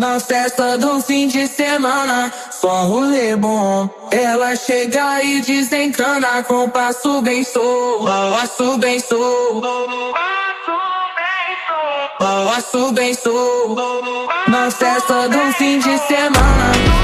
Na festa do fim de semana, só rolê bom. Ela chega e desencana com passo bem solto, passo bem solto, passo bem solto. Na festa do fim de semana.